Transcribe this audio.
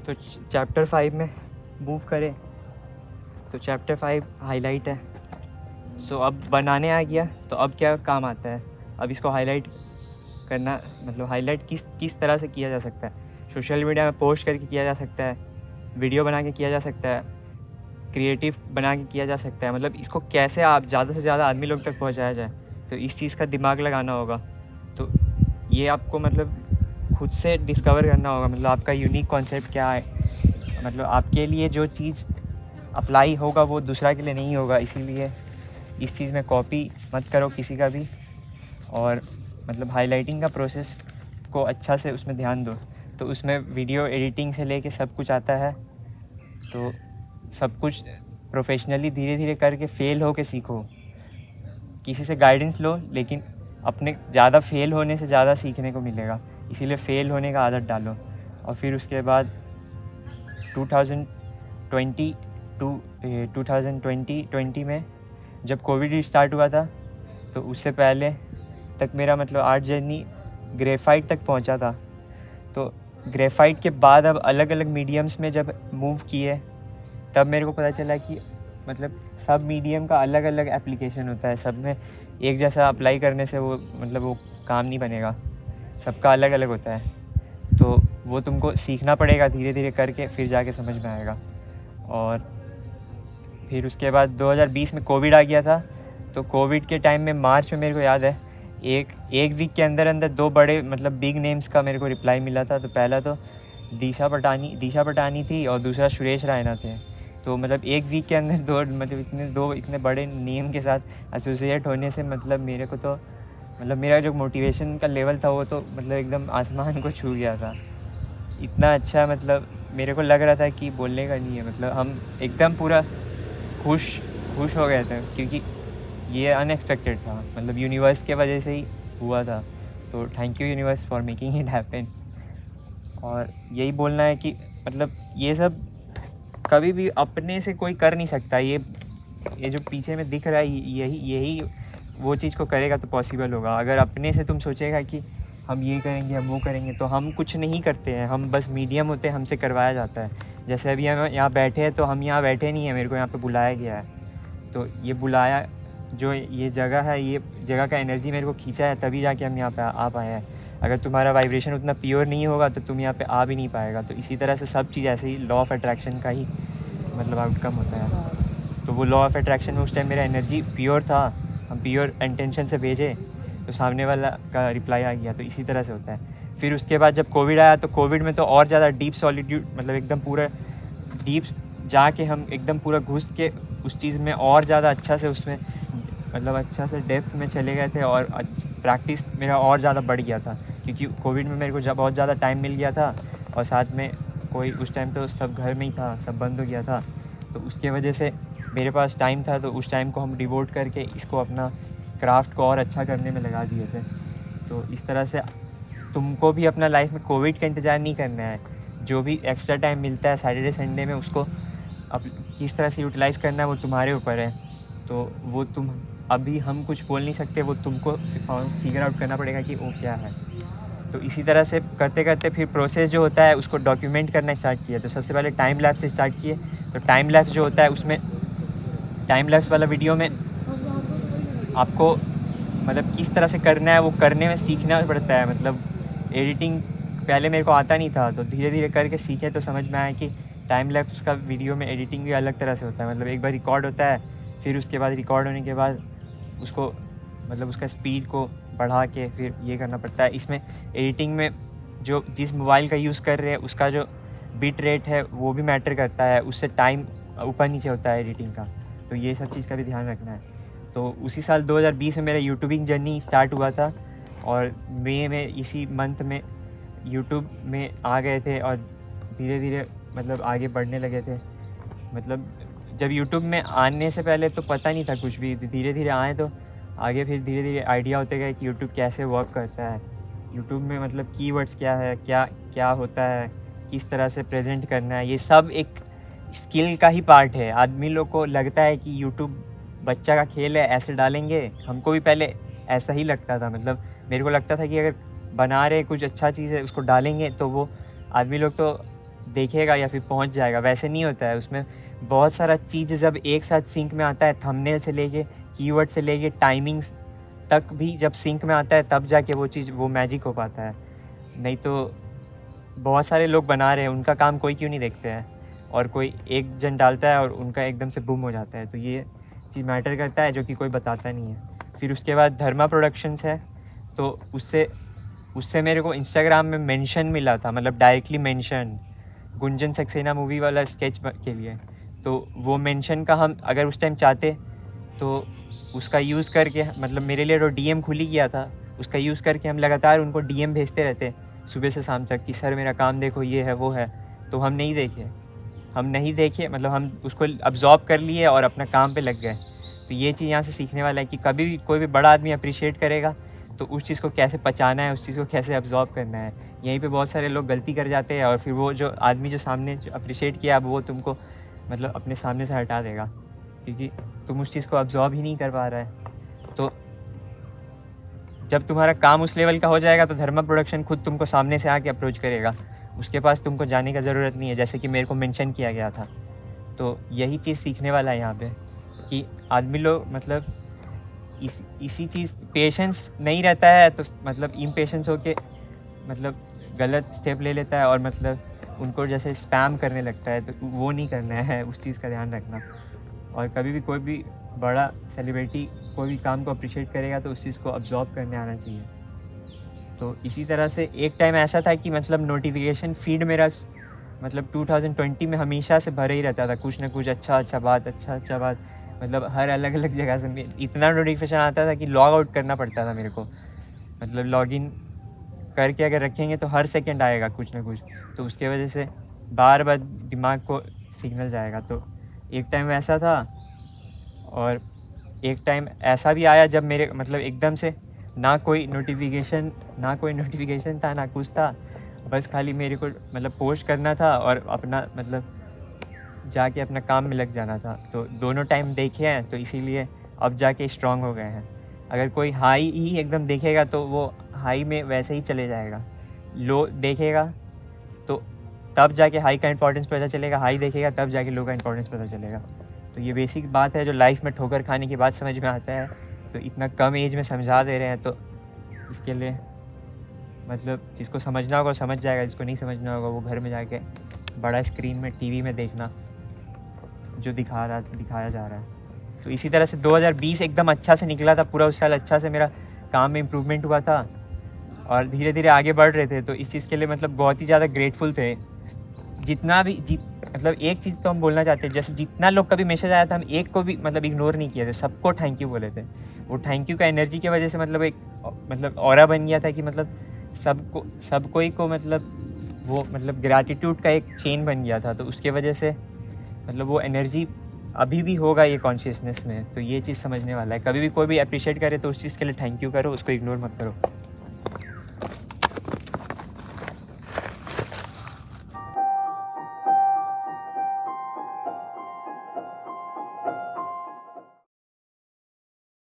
तो चैप्टर 5 में मूव करें तो चैप्टर 5 हाईलाइट है। सो अब बनाने आ गया, तो अब क्या काम आता है, अब इसको हाईलाइट करना, मतलब हाईलाइट किस तरह से किया जा सकता है। सोशल मीडिया में पोस्ट करके किया जा सकता है, वीडियो बना के किया जा सकता है, क्रिएटिव बना के किया जा सकता है। मतलब इसको कैसे आप ज़्यादा से ज़्यादा आदमी लोग तक पहुंचाया जाए, तो इस चीज़ का दिमाग लगाना होगा। तो ये आपको मतलब खुद से डिस्कवर करना होगा, मतलब आपका यूनिक कॉन्सेप्ट क्या है, मतलब आपके लिए जो चीज़ अप्लाई होगा वो दूसरा के लिए नहीं होगा। इसीलिए इस चीज़ में कॉपी मत करो किसी का भी, और मतलब हाईलाइटिंग का प्रोसेस को अच्छा से उसमें ध्यान दो। तो उसमें वीडियो एडिटिंग से लेके सब कुछ आता है, तो सब कुछ प्रोफेशनली धीरे धीरे करके फेल हो के सीखो। किसी से गाइडेंस लो, लेकिन अपने ज़्यादा फेल होने से ज़्यादा सीखने को मिलेगा, इसीलिए फ़ेल होने का आदत डालो। और फिर उसके बाद 2020 में जब कोविड स्टार्ट हुआ था, तो उससे पहले तक मेरा मतलब आर्ट जर्नी ग्रेफाइट तक पहुंचा था। तो ग्रेफाइट के बाद अब अलग अलग मीडियम्स में जब मूव किए, तब मेरे को पता चला कि मतलब सब मीडियम का अलग अलग एप्लीकेशन होता है। सब में एक जैसा अप्लाई करने से वो मतलब वो काम नहीं बनेगा, सबका अलग अलग होता है। तो वो तुमको सीखना पड़ेगा धीरे धीरे करके, फिर जाके समझ में आएगा। और फिर उसके बाद 2020 में कोविड आ गया था। तो कोविड के टाइम में मार्च में मेरे को याद है एक वीक के अंदर अंदर 2 बड़े मतलब बिग नेम्स का मेरे को रिप्लाई मिला था। तो पहला तो दिशा पटानी थी और दूसरा सुरेश रैना थे। तो मतलब एक वीक के अंदर इतने बड़े नेम के साथ एसोसिएट होने से मतलब मेरे को तो मतलब मेरा जो मोटिवेशन का लेवल था वो तो मतलब एकदम आसमान को छू गया था। इतना अच्छा मतलब मेरे को लग रहा था कि बोलने का नहीं है, मतलब हम एकदम पूरा खुश हो गए थे, क्योंकि ये अनएक्सपेक्टेड था, मतलब यूनिवर्स के वजह से ही हुआ था। तो thank you universe for making it happen. और यही बोलना है कि मतलब ये सब कभी भी अपने से कोई कर नहीं सकता। ये जो पीछे में दिख रहा है यही वो चीज़ को करेगा तो पॉसिबल होगा। अगर अपने से तुम सोचेगा कि हम ये करेंगे हम वो करेंगे, तो हम कुछ नहीं करते हैं, हम बस मीडियम होते हैं, हमसे करवाया जाता है। जैसे अभी हम यहाँ बैठे हैं, तो हम यहाँ बैठे नहीं हैं, मेरे को यहाँ पे बुलाया गया है। तो ये बुलाया जो ये जगह है, ये जगह का एनर्जी मेरे को खींचा है, तभी जाके हम यहाँ पे आ पाए हैं। अगर तुम्हारा वाइब्रेशन उतना प्योर नहीं होगा तो तुम यहाँ पे आ भी नहीं पाएगा। तो इसी तरह से सब चीज़ ऐसे ही लॉ ऑफ अट्रैक्शन का ही मतलब आउटकम होता है। तो वो लॉ ऑफ अट्रैक्शन में उस टाइम मेरा एनर्जी प्योर था, हम प्योर इंटेंशन से भेजे तो सामने वाला का रिप्लाई आ गया। तो इसी तरह से होता है। फिर उसके बाद जब कोविड आया, तो कोविड में तो और ज़्यादा डीप सॉलिट्यूड, मतलब एकदम पूरा डीप जाके हम एकदम पूरा घुस के उस चीज़ में और ज़्यादा अच्छा से उसमें मतलब अच्छा से डेप्थ में चले गए थे। और प्रैक्टिस मेरा और ज़्यादा बढ़ गया था, क्योंकि कोविड में मेरे को बहुत ज़्यादा टाइम मिल गया था। और साथ में कोई उस टाइम तो सब घर में ही था, सब बंद हो गया था। तो उसके वजह से मेरे पास टाइम था, तो उस टाइम को हम डिवोट करके इसको अपना क्राफ्ट को और अच्छा करने में लगा दिए थे। तो इस तरह से तुमको भी अपना लाइफ में कोविड का इंतज़ार नहीं करना है। जो भी एक्स्ट्रा टाइम मिलता है सैटरडे संडे में, उसको अब किस तरह से यूटिलाइज़ करना है वो तुम्हारे ऊपर है। तो वो तुम अभी हम कुछ बोल नहीं सकते, वो तुमको फिगर आउट करना पड़ेगा कि वो क्या है। तो इसी तरह से करते करते फिर प्रोसेस जो होता है उसको डॉक्यूमेंट करना स्टार्ट किया। तो सबसे पहले टाइम लैप्स से स्टार्ट किए। तो टाइम लैप्स जो होता है उसमें टाइम लैप्स वाला वीडियो में आपको मतलब किस तरह से करना है वो करने में सीखना पड़ता है। मतलब एडिटिंग पहले मेरे को आता नहीं था, तो धीरे धीरे करके सीखे तो समझ में आया कि टाइम लैप्स का वीडियो में एडिटिंग भी अलग तरह से होता है। मतलब एक बार रिकॉर्ड होता है, फिर उसके बाद रिकॉर्ड होने के बाद उसको मतलब उसका स्पीड को बढ़ा के फिर ये करना पड़ता है। इसमें एडिटिंग में जो जिस मोबाइल का यूज़ कर रहे हैं उसका जो बिट रेट है वो भी मैटर करता है, उससे टाइम ऊपर नीचे होता है एडिटिंग का। तो ये सब चीज़ का भी ध्यान रखना है। तो उसी साल 2020 में मेरा यूट्यूबिंग जर्नी स्टार्ट हुआ था, और मई में इसी मंथ में यूट्यूब में आ गए थे और धीरे धीरे मतलब आगे बढ़ने लगे थे। मतलब जब यूट्यूब में आने से पहले तो पता नहीं था कुछ भी, धीरे धीरे आए तो आगे फिर धीरे धीरे आइडिया होते गए कि यूट्यूब कैसे वर्क करता है, यूट्यूब में मतलब कीवर्ड्स क्या है, क्या क्या होता है, किस तरह से प्रेजेंट करना है। ये सब एक स्किल का ही पार्ट है। आदमी लोग को लगता है कि यूट्यूब बच्चा का खेल है, ऐसे डालेंगे। हमको भी पहले ऐसा ही लगता था, मतलब मेरे को लगता था कि अगर बना रहे कुछ अच्छा चीज़ है उसको डालेंगे तो वो आदमी लोग तो देखेगा या फिर पहुंच जाएगा, वैसे नहीं होता है। उसमें बहुत सारा चीज़ जब एक साथ सिंक में आता है, थंबनेल से लेके कीवर्ड से लेके टाइमिंग्स तक भी जब सिंक में आता है तब जाके वो चीज़, वो मैजिक हो पाता है। नहीं तो बहुत सारे लोग बना रहे हैं, उनका काम कोई क्यों नहीं देखते हैं, और कोई एक जन डालता है और उनका एकदम से बूम हो जाता है। तो ये चीज़ मैटर करता है, जो कि कोई बताता नहीं है। फिर उसके बाद धर्मा प्रोडक्शंस है, तो उससे मेरे को इंस्टाग्राम में मेंशन मिला था, मतलब directly mention, Gunjan Saxena movie वाला स्केच के लिए। तो वो मेंशन का हम अगर उस टाइम चाहते तो उसका यूज़ करके, मतलब मेरे लिए तो डीएम खुल ही गया था, उसका यूज़ करके हम लगातार उनको डीएम भेजते रहते सुबह से शाम तक कि सर मेरा काम देखो, ये है वो है। तो हम नहीं देखे, मतलब हम उसको अब्जॉर्ब कर लिए और अपना काम पे लग गए। तो ये चीज़ यहाँ से सीखने वाला है कि कभी भी कोई भी बड़ा आदमी अप्रिशिएट करेगा तो उस चीज़ को कैसे पचाना है, उस चीज़ को कैसे अब्जॉर्ब करना है। यहीं पे बहुत सारे लोग गलती कर जाते हैं, और फिर वो जो आदमी जो सामने जो अप्रिशिएट किया, अब वो तुमको मतलब अपने सामने से हटा देगा, क्योंकि तुम उस चीज़ को अब्जॉर्ब ही नहीं कर पा रहा है। तो जब तुम्हारा काम उस लेवल का हो जाएगा तो धर्मा प्रोडक्शन खुद तुमको सामने से आके अप्रोच करेगा, उसके पास तुमको जाने का ज़रूरत नहीं है, जैसे कि मेरे को मेंशन किया गया था। तो यही चीज़ सीखने वाला है यहाँ पे कि आदमी लोग मतलब इसी चीज़ पेशेंस नहीं रहता है, तो मतलब इम्पेशेंस होके मतलब गलत स्टेप ले लेता है, और मतलब उनको जैसे स्पैम करने लगता है। तो वो नहीं करना है, उस चीज़ का ध्यान रखना। और कभी भी कोई भी बड़ा सेलिब्रिटी कोई भी काम को अप्रिशिएट करेगा तो उस चीज़ को अब्जॉर्ब करने आना चाहिए। तो इसी तरह से एक टाइम ऐसा था कि मतलब नोटिफिकेशन फीड मेरा मतलब 2020 में हमेशा से भरे ही रहता था, कुछ ना कुछ अच्छा बात, मतलब हर अलग अलग जगह से इतना नोटिफिकेशन आता था कि लॉग आउट करना पड़ता था मेरे को। मतलब लॉगिन करके अगर रखेंगे तो हर सेकंड आएगा कुछ ना कुछ, तो उसके वजह से बार बार दिमाग को सिग्नल जाएगा। तो एक टाइम ऐसा था, और एक टाइम ऐसा भी आया जब मेरे मतलब एकदम से ना कोई नोटिफिकेशन था, ना कुछ था, बस खाली मेरे को मतलब पोस्ट करना था और अपना मतलब जाके अपना काम में लग जाना था। तो दोनों टाइम देखे हैं, तो इसीलिए अब जाके स्ट्रांग हो गए हैं। अगर कोई हाई ही एकदम देखेगा तो वो हाई में वैसे ही चले जाएगा, लो देखेगा तो तब जाके हाई का इंपॉर्टेंस पता चलेगा, हाई देखेगा तब जाके लो का इंपॉर्टेंस पता चलेगा। तो ये बेसिक बात है जो लाइफ में ठोकर खाने के बाद समझ में आता है। तो इतना कम एज में समझा दे रहे हैं, तो इसके लिए मतलब जिसको समझना होगा समझ जाएगा, जिसको नहीं समझना होगा वो घर में जाके बड़ा स्क्रीन में टीवी में देखना जो दिखाया जा रहा है। तो इसी तरह से 2020 एकदम अच्छा से निकला था, पूरा उस साल अच्छा से मेरा काम में इम्प्रूवमेंट हुआ था और धीरे धीरे आगे बढ़ रहे थे। तो इस चीज़ के लिए मतलब बहुत ही ज़्यादा ग्रेटफुल थे। जितना भी मतलब एक चीज़ तो हम बोलना चाहते हैं, जैसे जितना लोग कभी मैसेज आया था हम एक को भी मतलब इग्नोर नहीं किए थे, सबको थैंक यू बोले थे। वो थैंक यू का एनर्जी की वजह से मतलब एक मतलब ऑरा बन गया था कि मतलब सब कोई को मतलब वो मतलब ग्रैटिट्यूड का एक चेन बन गया था। तो उसके वजह से मतलब वो एनर्जी अभी भी होगा ये कॉन्शियसनेस में। तो ये चीज़ समझने वाला है, कभी भी कोई भी अप्रिशिएट करे तो उस चीज़ के लिए थैंक यू करो, उसको इग्नोर मत करो।